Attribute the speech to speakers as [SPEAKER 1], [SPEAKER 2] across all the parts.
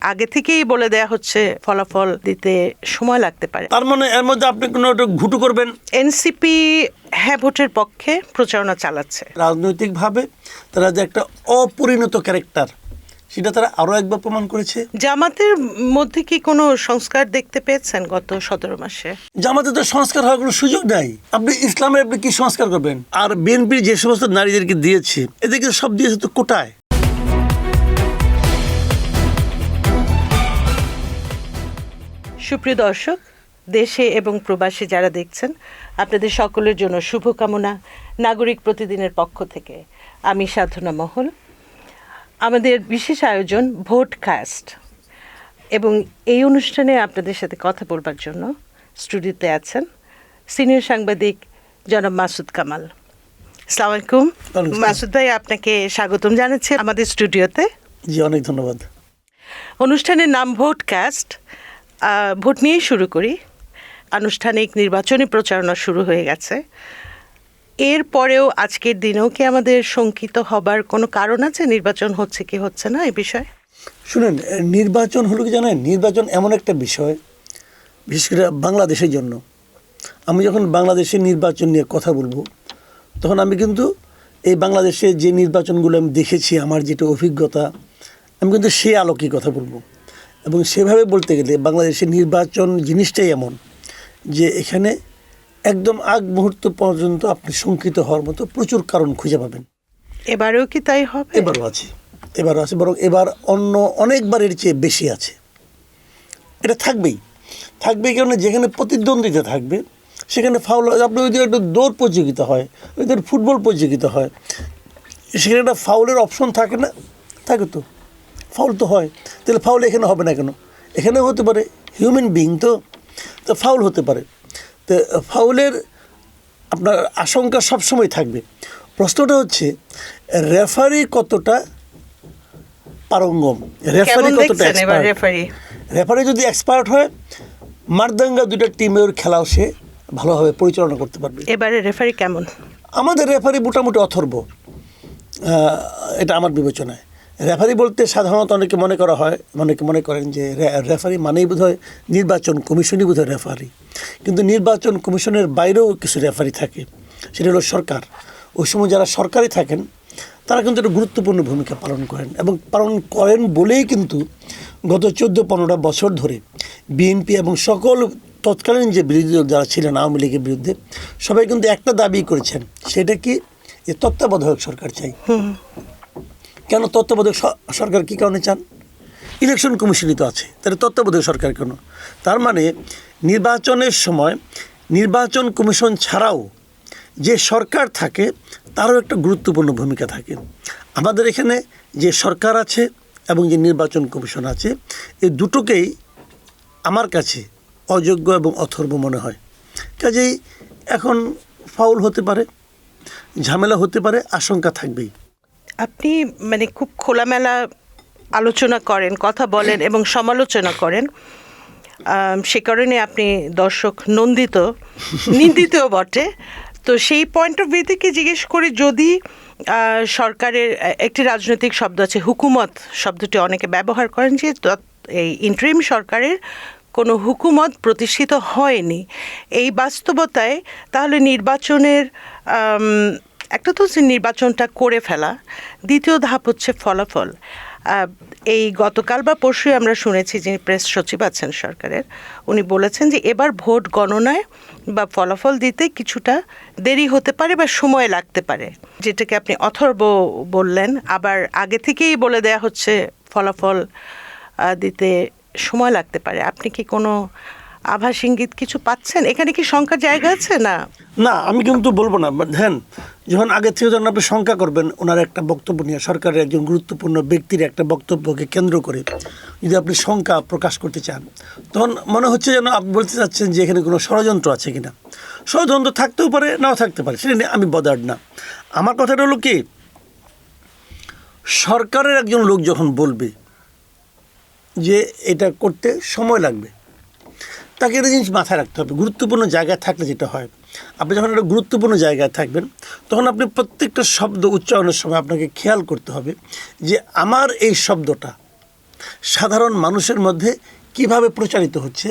[SPEAKER 1] আগে থেকেই বলে দেয়া হচ্ছে ফলাফল দিতে সময় লাগতে পারে।
[SPEAKER 2] তার মানে এর মধ্যে আপনি কোনো একটা ঘুটু করবেন?
[SPEAKER 1] এনসিপি হ্যাঁ ভোটের পক্ষে প্রচারণা চালাচ্ছে।
[SPEAKER 2] রাজনৈতিকভাবে তারা যে একটা অপরিণত ক্যারেক্টার, সেটা তারা আরো একবার প্রমাণ করেছে।
[SPEAKER 1] জামাতের মধ্যে কি কোনো সংস্কার দেখতে পেয়েছেন গত 17 মাসে?
[SPEAKER 2] জামাতে তো সংস্কার হওয়ার কোনো সুযোগ নাই। আপনি ইসলামের আপনি কি সংস্কার করবেন? আর বিএনপির যে সমস্ত নারীদেরকে দিয়েছে, এদেরকে সব দিয়েছে তো কোটায়।
[SPEAKER 1] সুপ্রিয় দর্শক, দেশে এবং প্রবাসে যারা দেখছেন, আপনাদের সকলের জন্য শুভকামনা নাগরিক প্রতিদিনের পক্ষ থেকে। আমি সাধনা মহল। আমাদের বিশেষ আয়োজন ভোটকাস্ট, এবং এই অনুষ্ঠানে আপনাদের সাথে কথা বলবার জন্য স্টুডিওতে আছেন সিনিয়র সাংবাদিক জনাব মাসুদ কামাল। আসসালামু আলাইকুম মাসুদ ভাই, আপনাকে স্বাগতম জানাচ্ছি আমাদের স্টুডিওতে।
[SPEAKER 2] জি, অনেক ধন্যবাদ।
[SPEAKER 1] অনুষ্ঠানের নাম ভোটকাস্ট। ভোট নিয়েই শুরু করি। আনুষ্ঠানিক নির্বাচনী প্রচারণা শুরু হয়ে গেছে। এরপরেও আজকের দিনেও কি আমাদের শঙ্কিত হবার কোনো কারণ আছে? নির্বাচন হচ্ছে কি হচ্ছে না এই বিষয়ে?
[SPEAKER 2] শুনেন, নির্বাচন হলো কি জানেন, নির্বাচন এমন একটা বিষয়, বিশেষ করে বাংলাদেশের জন্য। আমি যখন বাংলাদেশের নির্বাচন নিয়ে কথা বলবো, তখন আমি কিন্তু এই বাংলাদেশে যে নির্বাচনগুলো আমি দেখেছি, আমার যেটা অভিজ্ঞতা, আমি কিন্তু সেই আলোকে কথা বলবো। এবং সেভাবে বলতে গেলে বাংলাদেশের নির্বাচন জিনিসটাই এমন যে এখানে একদম আগ মুহূর্ত পর্যন্ত আপনি শঙ্কিত হওয়ার মতো প্রচুর কারণ খুঁজে পাবেন।
[SPEAKER 1] এবারেও কি তাই হবে?
[SPEAKER 2] এবারও আছে, বরং এবার অন্য অনেকবারের চেয়ে বেশি আছে। এটা থাকবেই কারণ যেখানে প্রতিদ্বন্দ্বিতা থাকবে সেখানে ফাউল। আপনি ওই একটা দৌড় প্রতিযোগিতা হয়, ওইদের ফুটবল প্রতিযোগিতা হয়, সেখানে একটা ফাউলের অপশন থাকে না? থাকে তো, ফাউল তো হয়। তাহলে ফাউল এখানে হবে না কেন? এখানেও হতে পারে, হিউম্যান বিইং তো ফাউল হতে পারে। তো ফাউলের আপনার আশঙ্কা সবসময় থাকবে। প্রশ্নটা হচ্ছে রেফারি কতটা পারঙ্গম, রেফারি যদি এক্সপার্ট হয়, মারদাঙ্গা দুইটা টিমের খেলাও সে ভালোভাবে পরিচালনা করতে পারবে।
[SPEAKER 1] এবারে রেফারি কেমন?
[SPEAKER 2] আমাদের রেফারি মোটামুটি অথর্ব, এটা আমার বিবেচনায়। রেফারি বলতে সাধারণত অনেকে মনে করেন যে রেফারি মানেই বোধহয় নির্বাচন কমিশনই বোধহয় রেফারি। কিন্তু নির্বাচন কমিশনের বাইরেও কিছু রেফারি থাকে, সেটা হলো সরকার। ওই সময় যারা সরকারি থাকেন তারা কিন্তু একটা গুরুত্বপূর্ণ ভূমিকা পালন করেন বলেই কিন্তু গত 14-15 বছর ধরে বিএনপি এবং সকল তৎকালীন যে বিরোধী দল যারা ছিলেন আওয়ামী লীগের বিরুদ্ধে, সবাই কিন্তু একটা দাবি করেছেন, সেটা কি, যে তত্ত্বাবধায়ক সরকার চাই। কেন তত্ত্বাবধায়ক সরকার কী কারণে চান? ইলেকশন কমিশনই তো আছে, তাহলে তত্ত্বাবধায়ক সরকার কেন? তার মানে নির্বাচনের সময় নির্বাচন কমিশন ছাড়াও যে সরকার থাকে তারও একটা গুরুত্বপূর্ণ ভূমিকা থাকে। আমাদের এখানে যে সরকার আছে এবং যে নির্বাচন কমিশন আছে, এই দুটোকেই আমার কাছে অযোগ্য এবং অথর্ব মনে হয়। কাজেই এখন ফাউল হতে পারে, ঝামেলা হতে পারে, আশঙ্কা থাকবেই।
[SPEAKER 1] আপনি মানে খুব খোলামেলা আলোচনা করেন, কথা বলেন এবং সমালোচনা করেন, সে কারণে আপনি দর্শক নিন্দিতও বটে। তো সেই পয়েন্ট অফ ভিউ থেকে জিজ্ঞেস করি, যদি সরকারের একটি রাজনৈতিক শব্দ আছে হুকুমত শব্দটি অনেকে ব্যবহার করেন, যে এই ইন্টারিম সরকারের কোনো হুকুমত প্রতিষ্ঠিত হয়নি, এই বাস্তবতায় তাহলে নির্বাচনের একটা তো নির্বাচনটা করে ফেলা, দ্বিতীয় ধাপ হচ্ছে ফলাফল। এই গতকাল বা পরশুই আমরা শুনেছি, যিনি প্রেস সচিব আছেন সরকারের, উনি বলেছেন যে এবার ভোট গণনায় বা ফলাফল দিতে কিছুটা দেরি হতে পারে বা সময় লাগতে পারে, যেটাকে আপনি অথর্ব বললেন। আবার আগে থেকেই বলে দেয়া হচ্ছে ফলাফল দিতে সময় লাগতে পারে। আপনি কি কোনো আভাস ইঙ্গিত কিছু পাচ্ছেন? এখানে কি শঙ্কার জায়গা আছে? না,
[SPEAKER 2] আমি কিন্তু বলবো না। হ্যাঁ, যখন আগে থেকে যখন আপনি শঙ্কা করবেন ওনার একটা বক্তব্য নিয়ে, সরকারের একজন গুরুত্বপূর্ণ ব্যক্তির একটা বক্তব্যকে কেন্দ্র করে যদি আপনি শঙ্কা প্রকাশ করতে চান, তখন মনে হচ্ছে যেন আপনি বলতে চাচ্ছেন যে এখানে কোনো ষড়যন্ত্র আছে কিনা। ষড়যন্ত্র থাকতেও পারে, নাও থাকতে পারে, সেটা নিয়ে আমি বদার্ড না। আমার কথাটা হলো কি, সরকারের একজন লোক যখন বলবে যে এটা করতে সময় লাগবে, তাকে একটা জিনিস মাথায় রাখতে হবে। গুরুত্বপূর্ণ জায়গায় থাকলে যেটা হয়, আপনি যখন একটা গুরুত্বপূর্ণ জায়গায় থাকবেন, তখন আপনি প্রত্যেকটা শব্দ উচ্চারণের সময় আপনাকে খেয়াল করতে হবে যে আমার এই শব্দটা সাধারণ মানুষের মধ্যে কিভাবে প্রচারিত হচ্ছে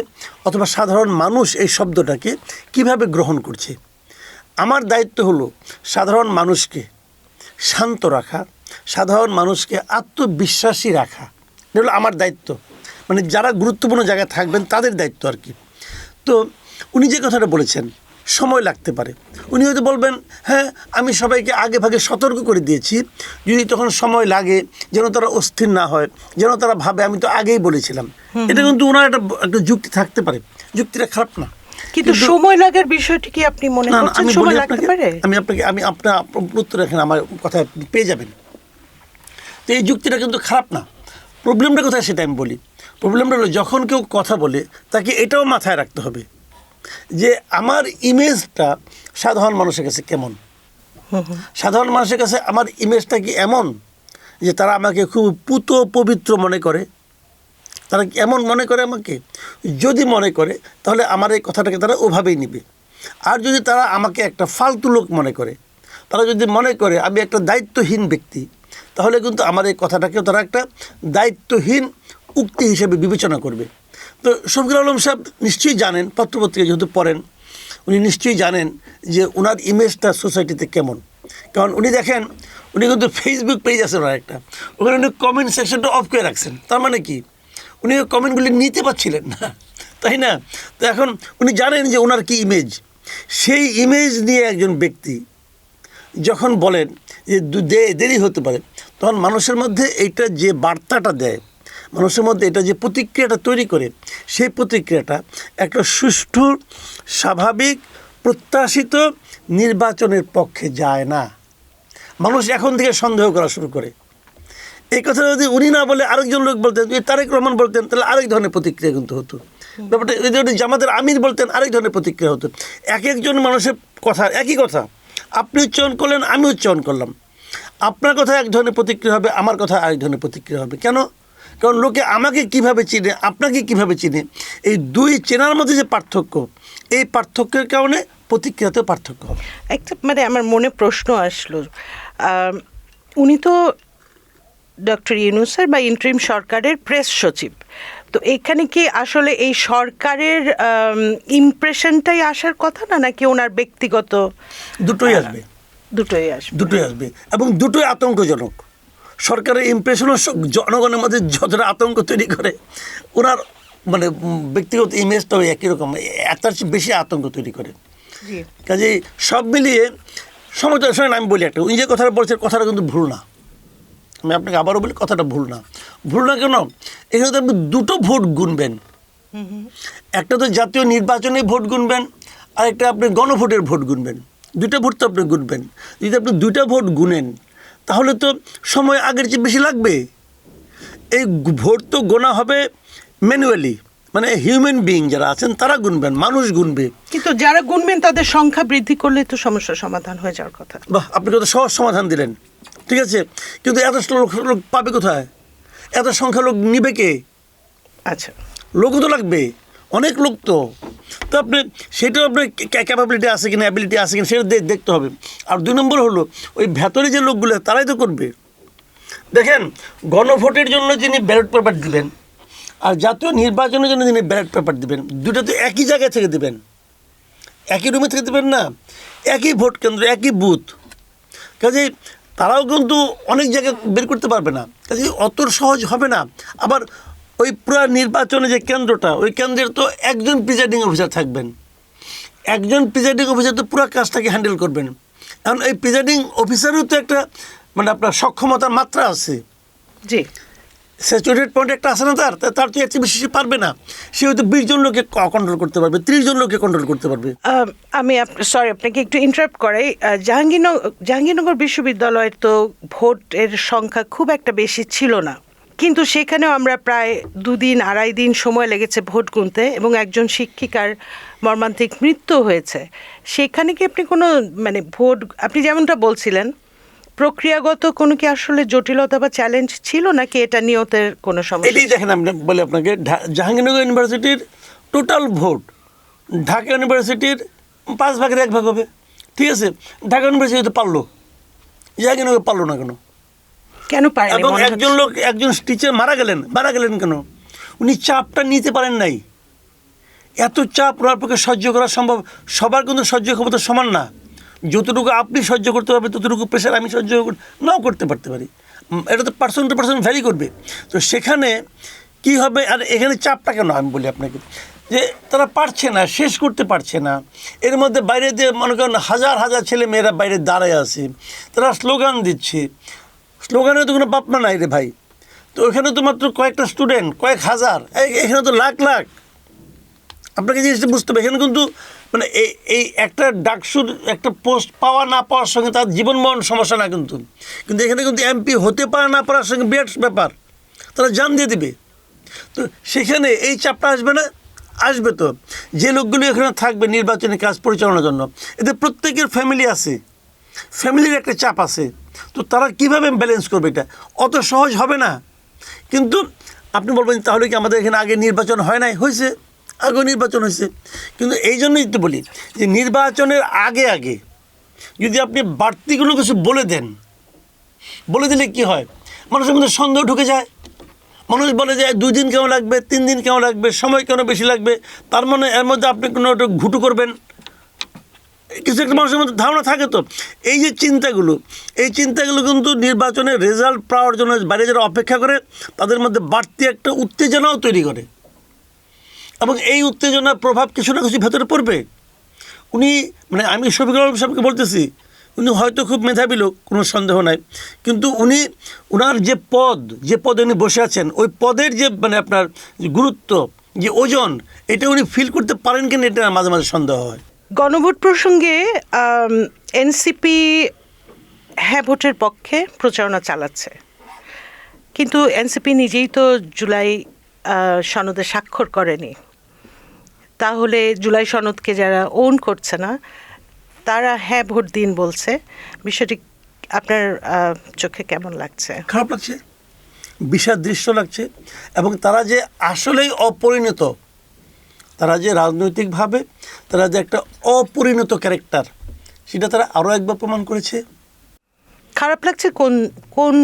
[SPEAKER 2] অথবা সাধারণ মানুষ এই শব্দটাকে কিভাবে গ্রহণ করছে। আমার দায়িত্ব হলো সাধারণ মানুষকে শান্ত রাখা, সাধারণ মানুষকে আত্মবিশ্বাসী রাখা। এটা হলো আমার দায়িত্ব, মানে যারা গুরুত্বপূর্ণ জায়গায় থাকবেন তাদের দায়িত্ব আর কি। তো উনি যে কথাটা বলেছেন, সময় লাগতে পারে। উনি হয়তো বলবেন, হ্যাঁ আমি সবাইকে আগে ভাগে সতর্ক করে দিয়েছি, যদি তখন সময় লাগে যেন তারা অস্থির না হয়, যেন তারা ভাবে আমি তো আগেই বলেছিলাম। এটা কিন্তু ওনার একটা যুক্তি থাকতে পারে, যুক্তিটা খারাপ না।
[SPEAKER 1] কিন্তু সময় লাগার বিষয়টি কি আপনি মনে
[SPEAKER 2] না,
[SPEAKER 1] করছেন
[SPEAKER 2] আমি
[SPEAKER 1] সময়
[SPEAKER 2] বলি
[SPEAKER 1] লাগতে
[SPEAKER 2] আপনাকে,
[SPEAKER 1] পারে?
[SPEAKER 2] আমি আপনার উত্তর এখানে আমার কথা পেয়ে যাবেন। তো এই যুক্তিটা কিন্তু খারাপ না। প্রবলেমটা কোথায় সেটা আমি বলি। প্রবলেমটা হলো যখন কেউ কথা বলে তাকে এটাও মাথায় রাখতে হবে যে আমার ইমেজটা সাধারণ মানুষের কাছে কেমন। সাধারণ মানুষের কাছে আমার ইমেজটা কি এমন যে তারা আমাকে খুব পুত পবিত্র মনে করে? তারা কি এমন মনে করে আমাকে? যদি মনে করে তাহলে আমার এই কথাটাকে তারা ওভাবেই নেবে। আর যদি তারা আমাকে একটা ফালতু লোক মনে করে, তারা যদি মনে করে আমি একটা দায়িত্বহীন ব্যক্তি, তাহলে কিন্তু আমার এই কথাটাকেও তারা একটা দায়িত্বহীন উক্তি হিসেবে বিবেচনা করবে। তো শফিকুল আলম সাহেব নিশ্চয়ই জানেন, পত্রপত্রিকা যেহেতু পড়েন, উনি নিশ্চয়ই জানেন যে ওনার ইমেজটা সোসাইটিতে কেমন। কারণ উনি দেখেন, উনি কিন্তু ফেসবুক পেজ আছে ওনার একটা, ওখানে উনি কমেন্ট সেকশনটা অফ করে রাখছেন। তার মানে কি, উনি কমেন্টগুলি নিতে পারছিলেন না, তাই না? তো এখন উনি জানেন যে ওনার কি ইমেজ। সেই ইমেজ নিয়ে একজন ব্যক্তি যখন বলেন যে দেরি হতে পারে, তখন মানুষের মধ্যে এইটা যে বার্তাটা দেয়, মানুষের মধ্যে এটা যে প্রতিক্রিয়াটা তৈরি করে, সেই প্রতিক্রিয়াটা একটা সুষ্ঠু স্বাভাবিক প্রত্যাশিত নির্বাচনের পক্ষে যায় না। মানুষ এখন থেকে সন্দেহ করা শুরু করে। এই কথা যদি উনি না বলে আরেকজন লোক বলতেন, যদি তারেক রহমান বলতেন, তাহলে আরেক ধরনের প্রতিক্রিয়া কিন্তু হতো। ব্যাপারটা যদি জামাতের আমির বলতেন, আরেক ধরনের প্রতিক্রিয়া হতো। এক একজন মানুষের কথা একই কথা, আপনি উচ্চারণ করলেন, আমি উচ্চারণ করলাম, আপনার কথা এক ধরনের প্রতিক্রিয়া হবে, আমার কথা আরেক ধরনের প্রতিক্রিয়া হবে। কেন? কারণ লোকে আমাকে কিভাবে চিনে, আপনাকে কিভাবে চিনে, এই দুই চেনার মধ্যে যে পার্থক্য, এই পার্থক্যের কারণে প্রতিক্রিয়াতেও পার্থক্য হবে।
[SPEAKER 1] একটা মানে আমার মনে প্রশ্ন আসলো, উনি তো ডক্টর ইউনূসের বা ইন্টারিম সরকারের প্রেস সচিব, তো এখানে কি আসলে এই সরকারের ইমপ্রেশনটাই আসার কথা না, নাকি ওনার ব্যক্তিগত?
[SPEAKER 2] দুটোই আসবে, দুটোই আসবে এবং দুটোই আতঙ্কজনক। সরকারের ইমপ্রেশনও জনগণের মধ্যে যতটা আতঙ্ক তৈরি করে, ওনার মানে ব্যক্তিগত ইমেজটাও একই রকম, তার চেয়ে বেশি আতঙ্ক তৈরি করে। কাজেই সব মিলিয়ে সমাজের সঙ্গে আমি বলি একটা, উনি যে কথাটা বলছেন কথাটা কিন্তু ভুল না। আমি আপনাকে আবারও বলি, কথাটা ভুল না। ভুল না কেন? এখানে তো আপনি দুটো ভোট গুনবেন, একটা তো জাতীয় নির্বাচনে ভোট গুনবেন, আর একটা আপনি গণভোটের ভোট গুনবেন। দুইটা ভোট তো আপনি গুনবেন। যদি আপনি দুইটা ভোট গুনেন তাহলে তো সময় আগের চেয়ে বেশি লাগবে। এই ভোট তো গোনা হবে ম্যানুয়ালি, মানে হিউম্যান বিইং যারা আছেন তারা গুনবেন, মানুষ গুনবে।
[SPEAKER 1] কিন্তু যারা গুনবেন তাদের সংখ্যা বৃদ্ধি করলে তো সমস্যার সমাধান হয়ে যাওয়ার কথা।
[SPEAKER 2] বাহ, আপনি কত সহজ সমাধান দিলেন, ঠিক আছে, কিন্তু এত লোক পাবে কোথায়? এত সংখ্যা লোক নিবে কে?
[SPEAKER 1] আচ্ছা,
[SPEAKER 2] লোকও তো লাগবে, অনেক লোক তো আপনি সেটাও আপনার ক্যাপাবিলিটি আছে কিনা, অ্যাবিলিটি আছে কিনা সেটা দেখতে হবে। আর দুই নম্বর হলো ওই ভেতরে যে লোকগুলো তারাই তো করবে। দেখেন, গণভোটের জন্য যিনি ব্যালট পেপার দিবেন আর জাতীয় নির্বাচনের জন্য যিনি ব্যালট পেপার দিবেন, দুটো তো একই জায়গায় থেকে দেবেন, একই রুমে থেকে দেবেন না, একই ভোট কেন্দ্র, একই বুথ। কাজেই তারাও কিন্তু অনেক জায়গায় বের করতে পারবে না, কাজেই অত সহজ হবে না। আবার ওই পুরো নির্বাচনে যে কেন্দ্রটা, ওই কেন্দ্রের তো একজন প্রিজাইডিং অফিসার থাকবেন, একজন প্রিজাইডিং অফিসার তো পুরো কাজটাকে হ্যান্ডেল করবেন। এখন এই প্রিজাইডিং অফিসারও তো একটা মানে আপনার সক্ষমতার মাত্রা আছে,
[SPEAKER 1] জি,
[SPEAKER 2] স্যাচুরেটেড পয়েন্ট একটা আছে না, তার তো এর চেয়ে বেশি সে পারবে না। সে হয়তো 20 জন লোককে কন্ট্রোল করতে পারবে, 30 জন লোককে কন্ট্রোল করতে পারবে।
[SPEAKER 1] আমি সরি আপনাকে একটু ইন্টারাপ্ট করাই। জাহাঙ্গীরনগর বিশ্ববিদ্যালয়ের তো ভোটের সংখ্যা খুব একটা বেশি ছিল না, কিন্তু সেখানেও আমরা প্রায় 2-2.5 দিন সময় লেগেছে ভোট গুনতে, এবং একজন শিক্ষিকার মর্মান্তিক মৃত্যু হয়েছে। সেখানে কি আপনি কোনো মানে ভোট, আপনি যেমনটা বলছিলেন, প্রক্রিয়াগত কোনো কি আসলে জটিলতা বা চ্যালেঞ্জ ছিল, নাকি এটা নিয়তের কোনো সমস্যা?
[SPEAKER 2] এটাই দেখেন, আমি বলি আপনাকে, জাহাঙ্গীরনগর ইউনিভার্সিটির টোটাল ভোট ঢাকা ইউনিভার্সিটির 5 ভাগের 1 ভাগ হবে, ঠিক আছে। ঢাকা ইউনিভার্সিটি তো পারলো, জাহাঙ্গীরনগর পারলো না কেন?
[SPEAKER 1] কেন পারেনি
[SPEAKER 2] এবং
[SPEAKER 1] মনে হচ্ছে?
[SPEAKER 2] একজন টিচার মারা গেলেন কেন? উনি চাপটা নিতে পারেন নাই। এত চাপ ওনার পক্ষে সহ্য করা সম্ভব? সবার কিন্তু সহ্য ক্ষমতা সমান না। যতটুকু আপনি সহ্য করতে পারবেন ততটুকু প্রেশার আমি সহ্য নাও করতে পারি। এটা তো পার্সন টু পার্সন ভ্যারি করবে। তো সেখানে কি হবে? আর এখানে চাপটা কেন আমি বলি আপনাকে, যে তারা পারছে না, শেষ করতে পারছে না। এর মধ্যে বাইরে দিয়ে মনে করেন হাজার হাজার ছেলে মেয়েরা বাইরে দাঁড়ায় আছে, তারা স্লোগান দিচ্ছে। স্লোগানে তো কোনো বাপমা নাই রে ভাই। তো ওখানে তো মাত্র কয়েকটা স্টুডেন্ট, কয়েক হাজার, এখানে তো লাখ লাখ। আপনাকে জিনিসটা বুঝতে হবে, এখানে কিন্তু মানে এই একটা ডাকসুর একটা পোস্ট পাওয়া না পাওয়ার সঙ্গে তার জীবন মরণ সমস্যা না, কিন্তু এখানে কিন্তু এমপি হতে পারে না পারার সঙ্গে বিরাট ব্যাপার, তারা জান দিয়ে দেবে। তো সেখানে এই চাপটা আসবে না? আসবে তো। যে লোকগুলো এখানে থাকবে নির্বাচনী কাজ পরিচালনার জন্য, এদের প্রত্যেকের ফ্যামিলি আছে, ফ্যামিলির একটা চাপ আছে। তো তারা কীভাবে ব্যালেন্স করবে? এটা অত সহজ হবে না। কিন্তু আপনি বলবেন তাহলে কি আমাদের এখানে আগে নির্বাচন হয় নাই? হয়েছে, আগেও নির্বাচন হয়েছে। কিন্তু এই জন্যই তো বলি যে নির্বাচনের আগে যদি আপনি বাড়তিগুলো কিছু বলে দিলে কি হয়, মানুষের মধ্যে সন্দেহ ঢুকে যায়। মানুষ বলে যে 2 দিন কেমন লাগবে, 3 দিন কেমন লাগবে, সময় কেন বেশি লাগবে, তার মানে এর মধ্যে আপনি কোনো একটা ঘুটু করবেন, কিছু একটা মানুষের মধ্যে ধারণা থাকে। তো এই যে চিন্তাগুলো কিন্তু নির্বাচনের রেজাল্ট পাওয়ার জন্য বাইরে যারা অপেক্ষা করে তাদের মধ্যে বাড়তি একটা উত্তেজনাও তৈরি করে, এবং এই উত্তেজনার প্রভাব কিছু না কিছু ভেতরে পড়বে। উনি মানে আমি শফিকুল আলম সাহেবকে বলতেছি, উনি হয়তো খুব মেধাবী লোক, কোনো সন্দেহ নাই, কিন্তু ওনার যে পদে উনি বসে আছেন, ওই পদের যে মানে আপনার গুরুত্ব, যে ওজন, এটা উনি ফিল করতে পারেন কিনা, এটা মাঝে মাঝে সন্দেহ হয়।
[SPEAKER 1] গণভোট প্রসঙ্গে এনসিপি হ্যাঁ ভোটের পক্ষে প্রচারণা চালাচ্ছে, কিন্তু এনসিপি নিজেই তো জুলাই সনদে স্বাক্ষর করেনি। তাহলে জুলাই সনদকে যারা ওন করছে না তারা হ্যাঁ ভোট দিন বলছে। বিষয়টি আপনার চোখে কেমন লাগছে?
[SPEAKER 2] খারাপ লাগছে, বিষাদ দৃশ্য লাগছে। এবং তারা যে আসলেই অপরিণত, তারা যে রাজনৈতিকভাবে তারা যে একটা অপরিণত ক্যারেক্টার, সেটা তারা আরও একবার প্রমাণ করেছে।
[SPEAKER 1] খারাপ লাগছে কোন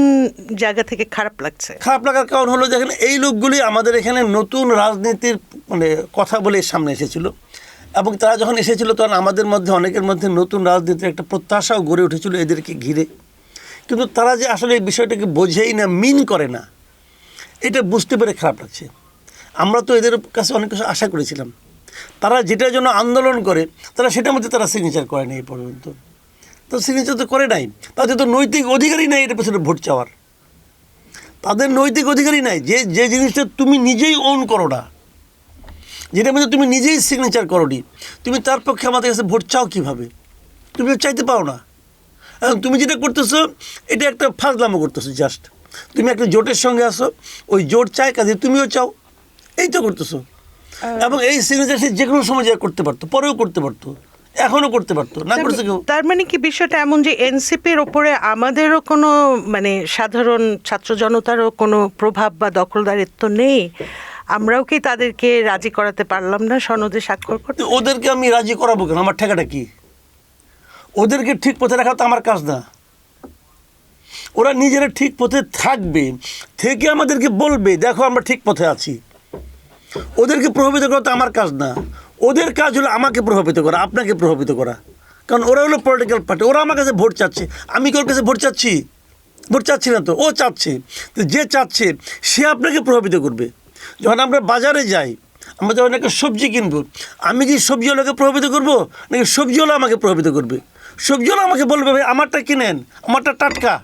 [SPEAKER 1] জায়গা থেকে খারাপ লাগছে?
[SPEAKER 2] খারাপ লাগার কারণ হলো, দেখেন এই লোকগুলি আমাদের এখানে নতুন রাজনীতির মানে কথা বলে সামনে এসেছিল, এবং তারা যখন এসেছিল তখন আমাদের মধ্যে অনেকের মধ্যে নতুন রাজনীতির একটা প্রত্যাশাও গড়ে উঠেছিল এদেরকে ঘিরে। কিন্তু তারা যে আসলে এই বিষয়টাকে বোঝেই না, মিন করে না, এটা বুঝতে পেরে খারাপ লাগছে। আমরা তো এদের কাছে অনেক কিছু আশা করেছিলাম। তারা যেটার জন্য আন্দোলন করে তারা সেটার মধ্যে তারা সিগনেচার করে নাই এই পর্যন্ত। তো সিগনেচার তো করে নাই, তাদের তো নৈতিক অধিকারই নাই এটার পেছনে ভোট চাওয়ার। তাদের নৈতিক অধিকারই নাই। যে জিনিসটা তুমি নিজেই ওন করো না, যেটার মধ্যে তুমি নিজেই সিগনেচার করো নি, তুমি তার পক্ষে আমাদের কাছে ভোট চাও কীভাবে? তুমি চাইতে পারো না। এখন তুমি যেটা করতেছো এটা একটা ফাজলামো করতেছো। জাস্ট তুমি একটা জোটের সঙ্গে আসো, ওই জোট চায়, কাজে তুমিও চাও, এই তো করতেছো। এবং এই সিগনেচার সে যে কোনো সময় যা করতে পারতো, পরেও করতে পারতো, এখনও করতে পারতো, না করছে কেউ।
[SPEAKER 1] তার মানে কি বিষয়টা এমন যে এনসিপির ওপরে আমাদেরও কোনো মানে সাধারণ ছাত্র জনতারও কোনো প্রভাব বা দখলদারিত্ব নেই? আমরাও কি তাদেরকে রাজি করাতে পারলাম না সনদে স্বাক্ষর করতে?
[SPEAKER 2] ওদেরকে আমি রাজি করাবো কেন? আমার ঠেকাটা কি? ওদেরকে ঠিক পথে রাখা তো আমার কাজ না। ওরা নিজেরা ঠিক পথে থাকবে, থেকে আমাদেরকে বলবে দেখো আমরা ঠিক পথে আছি। ওদেরকে প্রভাবিত করা তো আমার কাজ না। ওদের কাজ হলো আমাকে প্রভাবিত করা, আপনাকে প্রভাবিত করা। কারণ ওরা হলো পলিটিক্যাল পার্টি, ওরা আমার কাছে ভোট চাচ্ছে। আমি কি ওর কাছে ভোট চাচ্ছি? ভোট চাচ্ছি না তো, ও চাচ্ছে। তো যে চাচ্ছে সে আপনাকে প্রভাবিত করবে। যখন আমরা বাজারে যাই, আমরা যখন একটা সবজি কিনবো, আমি কি সবজিওয়ালাকে প্রভাবিত করবো, নাকি সবজিওয়ালা আমাকে প্রভাবিত করবে? সবজিওয়ালা আমাকে বলবে ভাই আমারটা কিনেন, আমারটা টাটকা,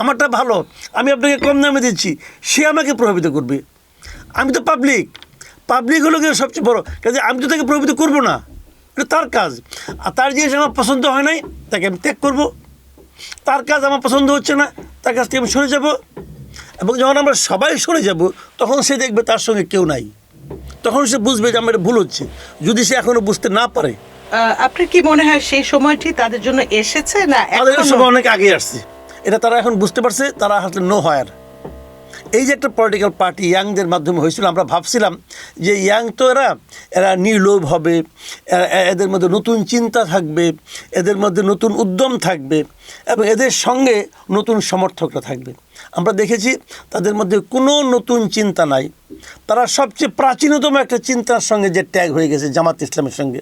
[SPEAKER 2] আমারটা ভালো, আমি আপনাকে কম দামে দিচ্ছি, সে আমাকে প্রভাবিত করবে। আমি তো পাবলিক হলো গিয়ে সবচেয়ে বড় কাজে, আমি তো তাকে প্রভাবিত করবো না, এটা তার কাজ। আর তার জিনিস আমার পছন্দ হয় নাই, তাকে আমি ত্যাগ করবো। তার কাজ আমার পছন্দ হচ্ছে না, তার কাছ থেকে আমি সরে যাব। এবং যখন আমরা সবাই সরে যাব, তখন সে দেখবে তার সঙ্গে কেউ নাই, তখন সে বুঝবে যে আমার ভুল হচ্ছে, যদি সে এখনও বুঝতে না পারে।
[SPEAKER 1] আপনার কি মনে হয় সেই সময়টি তাদের জন্য এসেছে, না
[SPEAKER 2] তাদের সময় অনেক আগে আসছে? এটা তারা এখন বুঝতে পারছে, তারা আসলে নো হায়ার। এই যে একটা পলিটিক্যাল পার্টি ইয়াংদের মাধ্যমে হয়েছিল, আমরা ভাবছিলাম যে ইয়াং তো এরা নির্লোভ হবে, এদের মধ্যে নতুন চিন্তা থাকবে, এদের মধ্যে নতুন উদ্যম থাকবে, এবং এদের সঙ্গে নতুন সমর্থকরা থাকবে। আমরা দেখেছি তাদের মধ্যে কোনো নতুন চিন্তা নাই। তারা সবচেয়ে প্রাচীনতম একটা চিন্তার সঙ্গে যে ট্যাগ হয়ে গেছে জামাত ইসলামের সঙ্গে।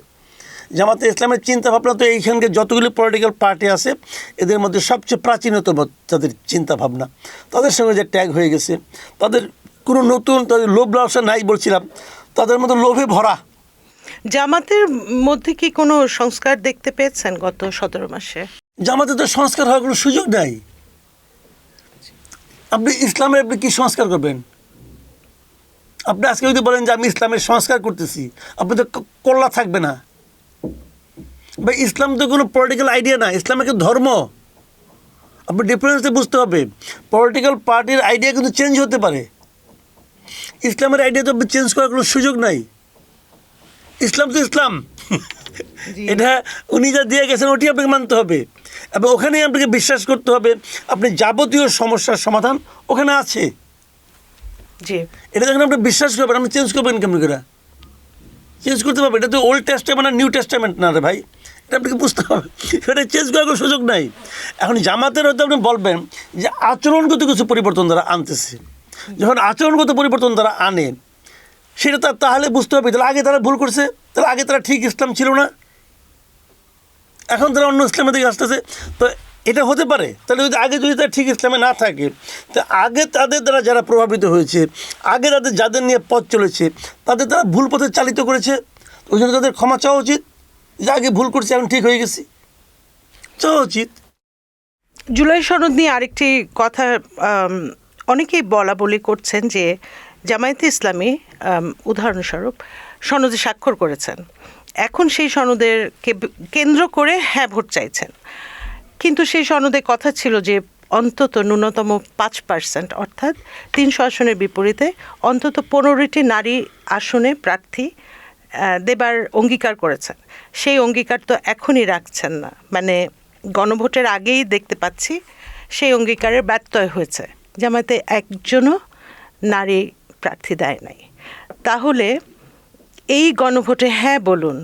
[SPEAKER 2] জামাতে ইসলামের চিন্তা ভাবনা তো এইখানকে যতগুলি পলিটিক্যাল পার্টি আছে এদের মধ্যে সবচেয়ে প্রাচীনতম তাদের চিন্তা ভাবনা, তাদের সঙ্গে যে ট্যাগ হয়ে গেছে। তাদের কোনো নতুন তাদের লোভ লালসা নাই বলছিলাম, তাদের মধ্যে লোভে ভরা।
[SPEAKER 1] জামাতের মধ্যে কি কোনো সংস্কার দেখতে পেয়েছেন গত 17 মাসে?
[SPEAKER 2] জামাতে তো সংস্কার হওয়ার কোনো সুযোগ নাই। আপনি ইসলামের আপনি কী সংস্কার করবেন? আপনি আজকে যদি বলেন যে আমি ইসলামের সংস্কার করতেছি, আপনি তো কল্লা থাকবে না ভাই। ইসলাম তো কোনো পলিটিক্যাল আইডিয়া না, ইসলাম একটা ধর্ম। আপনি ডিফারেন্সটা বুঝতে হবে। পলিটিক্যাল পার্টির আইডিয়া কিন্তু চেঞ্জ হতে পারে, ইসলামের আইডিয়া তো আপনি চেঞ্জ করার কোনো সুযোগ নাই। ইসলাম তো ইসলাম, এটা উনি যা দিয়ে গেছেন ওটি আপনাকে মানতে হবে এবং ওখানেই আপনাকে বিশ্বাস করতে হবে। আপনি যাবতীয় সমস্যার সমাধান ওখানে আছে।
[SPEAKER 1] জি,
[SPEAKER 2] এটা যখন আপনি বিশ্বাস করবেন, আপনি চেঞ্জ করবেন কেমন করে? চেঞ্জ করতে পারবে? এটা তো ওল্ড টেস্টামেন্ট আর নিউ টেস্টামেন্ট না রে ভাই, এটা আপনাকে বুঝতে হবে। এটা চেঞ্জ করার কোনো সুযোগ নাই। এখন জামাতের হয়তো আপনি বলবেন যে আচরণগত কিছু পরিবর্তন তারা আনতেছে। যখন আচরণগত পরিবর্তন তারা আনে সেটা তাহলে বুঝতে হবে তাহলে আগে তারা ভুল করছে, তাহলে আগে তারা ঠিক ইসলাম ছিল না, এখন তারা অন্য ইসলামের দিকে আসতেছে। তো এটা হতে পারে। তাহলে যদি তারা ঠিক ইসলামে না থাকে, তো আগে তাদের দ্বারা যারা প্রভাবিত হয়েছে, আগে যাদের নিয়ে পথ চলেছে, তাদের তারা ভুল পথে চালিত করেছে, ওই জন্য তাদের ক্ষমা চাওয়া উচিত যে আগে ভুল করছে এখন ঠিক হয়ে গেছি, চাওয়া উচিত।
[SPEAKER 1] জুলাই সনদ নিয়ে আরেকটি কথা অনেকেই বলা বলি করছেন যে জামায়াতে ইসলামী উদাহরণস্বরূপ সনদে স্বাক্ষর করেছেন, এখন সেই সনদের কেন্দ্র করে হ্যাঁ ভোট চাইছেন। কিন্তু সেই সনদে কথা ছিল যে অন্তত ন্যূনতম 5% অর্থাৎ 300 আসনের বিপরীতে অন্তত 15টি নারী আসনে প্রার্থী দেবার অঙ্গীকার করেছেন। সেই অঙ্গীকার তো এখনই রাখছেন না, মানে গণভোটের আগেই দেখতে পাচ্ছি সেই অঙ্গীকারের ব্যত্যয় হয়েছে। জামায়াতে একজনও নারী প্রার্থী দেয় নাই। তাহলে এই গণভোটে হ্যাঁ বলুন,